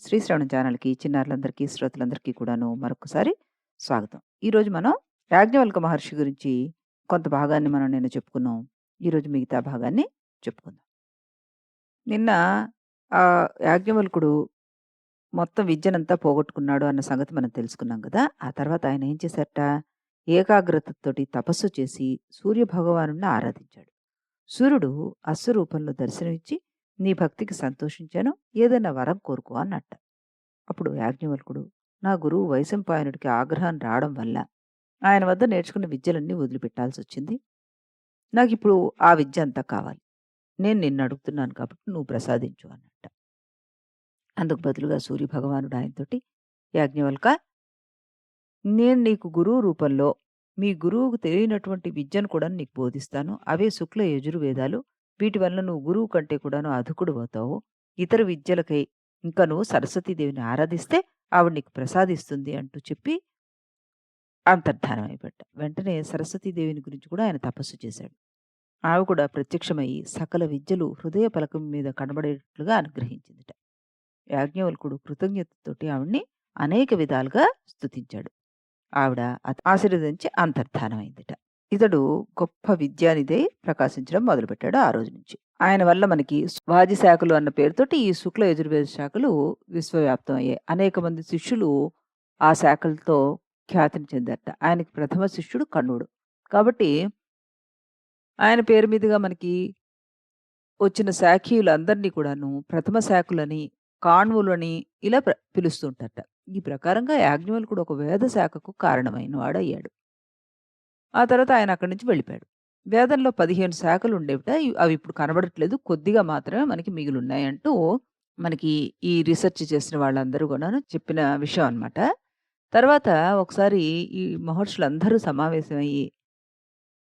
శ్రీశ్రవణం ఛానల్‌కి చిన్నారులందరికీ, శ్రోతలందరికీ కూడాను మరొకసారి స్వాగతం. ఈరోజు మనం యాజ్ఞవల్క మహర్షి గురించి కొంత భాగాన్ని మనం నిన్న చెప్పుకున్నాం. ఈరోజు మిగతా భాగాన్ని చెప్పుకుందాం. నిన్న యాజ్ఞవల్కుడు మొత్తం విద్యనంతా పోగొట్టుకున్నాడు అన్న సంగతి మనం తెలుసుకున్నాం గదా! ఆ తర్వాత ఆయన ఏం చేశారట? ఏకాగ్రతతోటి తపస్సు చేసి సూర్య భగవానుడిని ఆరాధించాడు. సూర్యుడు అశ్వరూపంలో దర్శనమిచ్చి, "నీ భక్తికి సంతోషించాను. ఏదైనా వరం కోరుకో" అన్నట్ట. అప్పుడు యాజ్ఞవల్కుడు, నా గురువు వైశంపాయనుడికి ఆగ్రహం రావడం వల్ల ఆయన వద్ద నేర్చుకున్న విద్యలన్నీ వదిలిపెట్టాల్సొచ్చింది. నాకిప్పుడు ఆ విద్య అంతా కావాలి. నేను నిన్ను అడుగుతున్నాను కాబట్టి నువ్వు ప్రసాదించు అన్నట్ట. అందుకు బదులుగా సూర్యభగవానుడు ఆయనతోటి, యాజ్ఞవల్కా, నేను నీకు గురువు రూపంలో మీ గురువుకు తెలియనటువంటి విద్యను కూడా నీకు బోధిస్తాను. అవే శుక్ల యజుర్వేదాలు. వీటి వల్ల నువ్వు గురువు కంటే కూడాను అధికుడివవుతావు. ఇతర విద్యలకై ఇంకా నువ్వు సరస్వతీదేవిని ఆరాధిస్తే ఆవిడ నీకు ప్రసాదిస్తుంది అంటూ చెప్పి అంతర్ధానమైపడ్డ. వెంటనే సరస్వతీదేవిని గురించి కూడా ఆయన తపస్సు చేశాడు. ఆమె కూడా ప్రత్యక్షమై సకల విద్యలు హృదయ పలకం మీద కనబడేటట్లుగా అనుగ్రహించిందిట. యాజ్ఞవల్కుడు కృతజ్ఞతతోటి ఆవిడ్ని అనేక విధాలుగా స్తుతించాడు. ఆవిడ ఆశీర్వదించి అంతర్ధానమైందిట. ఇతడు గొప్ప విద్యానిధై ప్రకాశించడం మొదలుపెట్టాడు ఆ రోజు నుంచి. ఆయన వల్ల మనకి స్వాది శాఖలు అన్న పేరుతోటి ఈ శుక్ల యజుర్వేద శాఖలు విశ్వవ్యాప్తం అయ్యాయి. అనేక మంది శిష్యులు ఆ శాఖలతో ఖ్యాతిని చెందారట. ఆయనకి ప్రథమ శిష్యుడు కణ్వుడు. కాబట్టి ఆయన పేరు మీదుగా మనకి వచ్చిన శాఖీయులందరినీ కూడాను ప్రథమ శాఖలని, కాణ్వులని ఇలా పిలుస్తుంటారట. ఈ ప్రకారంగా యాజ్ఞవల్కుడు ఒక వేద శాఖకు కారణమైన వాడయ్యాడు. ఆ తర్వాత ఆయన అక్కడి నుంచి వెళ్ళిపోయాడు. వేదంలో 15 శాఖలు ఉండేవిట. అవి ఇప్పుడు కనబడట్లేదు. కొద్దిగా మాత్రమే మనకి మిగిలున్నాయంటూ మనకి ఈ రిసర్చ్ చేసిన వాళ్ళందరూ కూడాను చెప్పిన విషయం అన్నమాట. తర్వాత ఒకసారి ఈ మహర్షులందరూ సమావేశమయ్యి,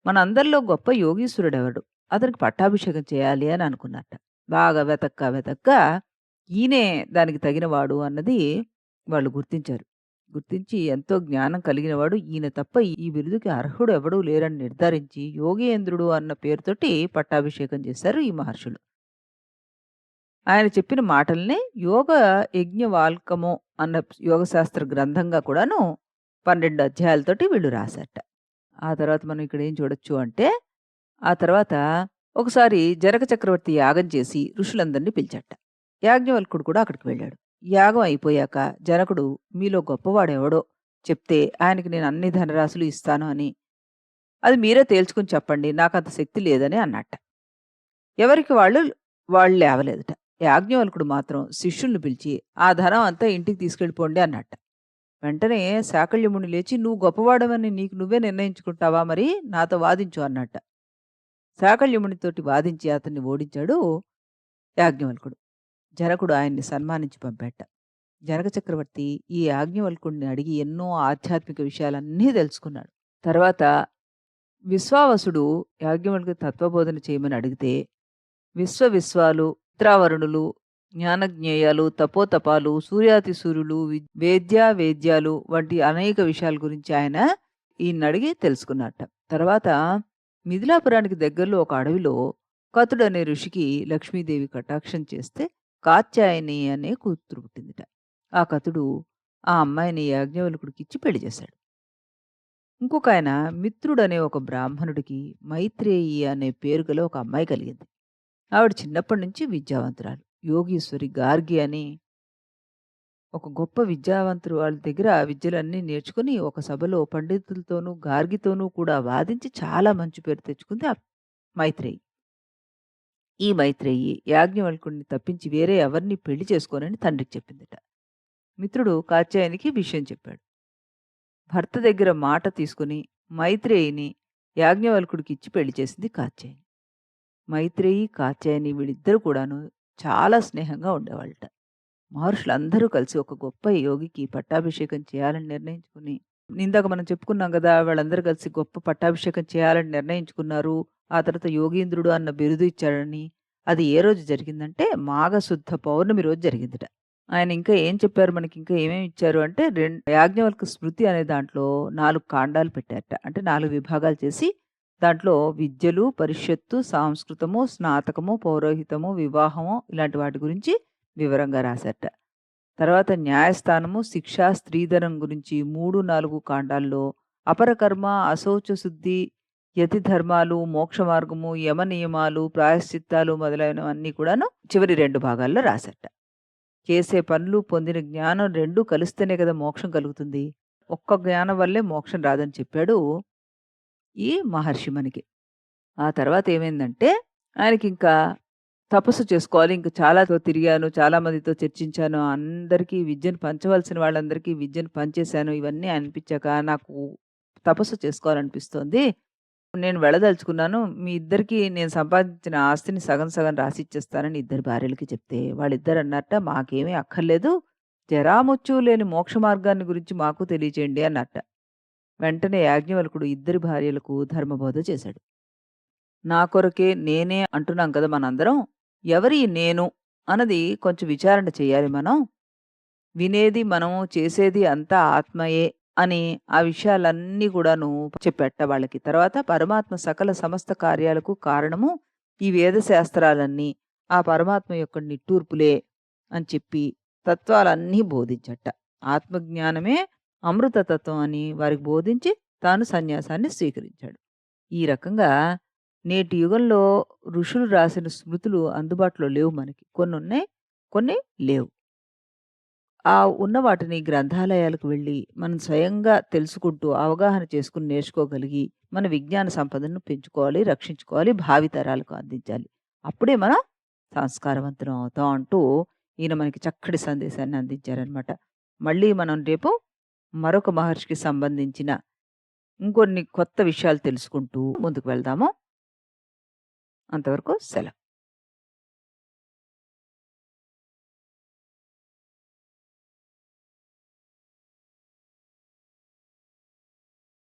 మనందరిలో గొప్ప యోగీశ్వరుడెవడు? అతనికి పట్టాభిషేకం చేయాలి అని అనుకున్నారట. బాగా వెతక్క ఈయనే దానికి తగినవాడు అన్నది వాళ్ళు గుర్తించారు. గుర్తించి ఎంతో జ్ఞానం కలిగినవాడు ఈయన తప్ప ఈ బిరుదుకి అర్హుడు ఎవడూ లేరని నిర్ధారించి యోగేంద్రుడు అన్న పేరుతోటి పట్టాభిషేకం చేశారు ఈ మహర్షులు. ఆయన చెప్పిన మాటల్ని యోగ యజ్ఞవాల్కము అన్న యోగశాస్త్ర గ్రంథంగా కూడాను 12 అధ్యాయాలతోటి వీళ్ళు రాశారట. ఆ తర్వాత మనం ఇక్కడ ఏం చూడొచ్చు అంటే, ఆ తర్వాత ఒకసారి జనక చక్రవర్తి యాగం చేసి ఋషులందరినీ పిలిచాట. యాజ్ఞవల్కుడు కూడా అక్కడికి వెళ్ళాడు. యాగం అయిపోయాక జనకుడు, మీలో గొప్పవాడెవడో చెప్తే ఆయనకి నేను అన్ని ధనరాశులు ఇస్తాను అని, అది మీరే తేల్చుకుని చెప్పండి, నాకంత శక్తి లేదని అన్నట్ట. ఎవరికి వాళ్ళు లేవలేదట. యాజ్ఞవల్కుడు మాత్రం శిష్యుల్ని పిలిచి, ఆ ధనం అంతా ఇంటికి తీసుకెళ్ళిపోండి అన్నట్ట. వెంటనే శాకల్యముని లేచి, నువ్వు గొప్పవాడవని నీకు నువ్వే నిర్ణయించుకుంటావా, మరి నాతో వాదించు అన్నట్ట. శాకల్యమునితోటి వాదించి అతన్ని ఓడించాడు యాజ్ఞవల్కుడు. జనకుడు ఆయన్ని సన్మానించి పంపాట. జనక చక్రవర్తి ఈ యాజ్ఞవల్కుడిని అడిగి ఎన్నో ఆధ్యాత్మిక విషయాలన్నీ తెలుసుకున్నాడు. తర్వాత విశ్వావసుడు యాజ్ఞవల్కుడు తత్వబోధన చేయమని అడిగితే, విశ్వాలు, చిత్రావరుణులు, జ్ఞానజ్ఞేయాలు, తపోతపాలు, సూర్యాతి సూర్యులు, వేద్యాలు వంటి అనేక విషయాల గురించి ఆయన ఈయన్నడిగి తెలుసుకున్నట్ట. తర్వాత మిథిలాపురానికి దగ్గరలో ఒక అడవిలో కతుడు అనే ఋషికి లక్ష్మీదేవి కటాక్షం చేస్తే కాత్యాయని అనే కూతురు పుట్టిందిట. ఆ కతుడు ఆ అమ్మాయిని యాజ్ఞవల్కుడికిచ్చి పెళ్లి చేశాడు. ఇంకొక ఆయన మిత్రుడనే ఒక బ్రాహ్మణుడికి మైత్రేయి అనే పేరు గల ఒక అమ్మాయి కలిగింది. ఆవిడ చిన్నప్పటి నుంచి విద్యావంతురాలు. యోగీశ్వరి గార్గి అని ఒక గొప్ప విద్యావంతుడు వాళ్ళ దగ్గర ఆ విద్యలన్నీ నేర్చుకుని ఒక సభలో పండితులతోనూ గార్గితోనూ కూడా వాదించి చాలా మంచి పేరు తెచ్చుకుంది ఆ మైత్రేయి. ఈ మైత్రేయి యాజ్ఞవల్కుడిని తప్పించి వేరే ఎవరిని పెళ్లి చేసుకోనని తండ్రికి చెప్పిందిట. మిత్రుడు కాత్యాయనికి విషయం చెప్పాడు. భర్త దగ్గర మాట తీసుకుని మైత్రేయిని యాజ్ఞవల్కుడికి ఇచ్చి పెళ్లి చేసింది కాత్యాయని. మైత్రేయి, కాత్యాయని వీళ్ళిద్దరూ కూడాను చాలా స్నేహంగా ఉండేవాళ్ళట. మహర్షులందరూ కలిసి ఒక గొప్ప యోగికి పట్టాభిషేకం చేయాలని నిర్ణయించుకుని, ఇందాక మనం చెప్పుకున్నాం కదా! వాళ్ళందరూ కలిసి గొప్ప పట్టాభిషేకం చేయాలని నిర్ణయించుకున్నారు. ఆ తర్వాత యోగీంద్రుడు అన్న బిరుదు ఇచ్చాడని. అది ఏ రోజు జరిగిందంటే మాఘశుద్ధ పౌర్ణమి రోజు జరిగిందిట. ఆయన ఇంకా ఏం చెప్పారు, మనకి ఇంకా ఏమేమి ఇచ్చారు అంటే, యాజ్ఞవల్క స్మృతి అనే దాంట్లో 4 కాండాలు పెట్టారట. అంటే 4 విభాగాలు చేసి దాంట్లో విద్యలు, పరిషత్తు, సంస్కృతము, స్నాతకము, పౌరోహితము, వివాహము ఇలాంటి వాటి గురించి వివరంగా రాశారట. తర్వాత న్యాయస్థానము, శిక్ష, స్త్రీధనం గురించి 3, 4 కాండాల్లో, అపరకర్మ, అశౌచ శుద్ధి, యతి ధర్మాలు, మోక్ష మార్గము, యమ నియమాలు, ప్రాయశ్చిత్తాలు మొదలైనవన్నీ కూడాను చివరి 2 భాగాల్లో రాశారట. చేసే పనులు, పొందిన జ్ఞానం 2 కలిస్తేనే కదా మోక్షం కలుగుతుంది. ఒక్క జ్ఞానం వల్లే మోక్షం రాదని చెప్పాడు ఈ మహర్షి మనకి. ఆ తర్వాత ఏమైందంటే ఆయనకింకా తపస్సు చేసుకోవాలి. ఇంక చాలాతో తిరిగాను. చాలా మందితో చర్చించాను. అందరికీ విద్యను పంచవలసిన వాళ్ళందరికీ విద్యను పంచేశాను. ఇవన్నీ అనిపించాక నాకు తపస్సు చేసుకోవాలనిపిస్తోంది. నేను వెళ్ళదలుచుకున్నాను. మీ ఇద్దరికీ నేను సంపాదించిన ఆస్తిని సగం సగం రాసిచ్చేస్తానని ఇద్దరి భార్యలకి చెప్తే, వాళ్ళిద్దరన్నట్ట మాకేమీ అక్కర్లేదు. జరామృత్యువు లేని మోక్ష మార్గాన్ని గురించి మాకు తెలియచేయండి అన్నట్ట. వెంటనే యాజ్ఞవల్కుడు ఇద్దరి భార్యలకు ధర్మబోధ చేశాడు. నా కొరకే నేనే అంటున్నాం కదా మనందరం. ఎవరి నేను అన్నది కొంచెం విచారణ చేయాలి మనం. వినేది మనము, చేసేది అంతా ఆత్మయే అని ఆ విషయాలన్నీ కూడాను చెప్పాట వాళ్ళకి. తర్వాత పరమాత్మ సకల సమస్త కార్యాలకు కారణము ఈ వేద శాస్త్రాలన్నీ ఆ పరమాత్మ యొక్క నిట్టూర్పులే అని చెప్పి తత్వాలన్నీ బోధించట. ఆత్మజ్ఞానమే అమృత తత్వం అని వారికి బోధించి తాను సన్యాసాన్ని స్వీకరించాడు. ఈ రకంగా నేటి యుగంలో ఋషులు రాసిన స్మృతులు అందుబాటులో లేవు మనకి. కొన్నున్నాయి, కొన్ని లేవు. ఆ ఉన్న వాటిని గ్రంథాలయాలకు వెళ్ళి మనం స్వయంగా తెలుసుకుంటూ, అవగాహన చేసుకొని నేర్చుకోగలిగి, మన విజ్ఞాన సంపదను పెంచుకోవాలి, రక్షించుకోవాలి, భావితరాలకు అందించాలి. అప్పుడే మనం సంస్కారవంతులం అవుతాం అంటూ ఈయన మనకి చక్కటి సందేశాన్ని అందించారనమాట. మళ్ళీ మనం రేపు మరొక మహర్షికి సంబంధించిన ఇంకొన్ని కొత్త విషయాలు తెలుసుకుంటూ ముందుకు వెళ్దాము. అంతవరకు సెలవు.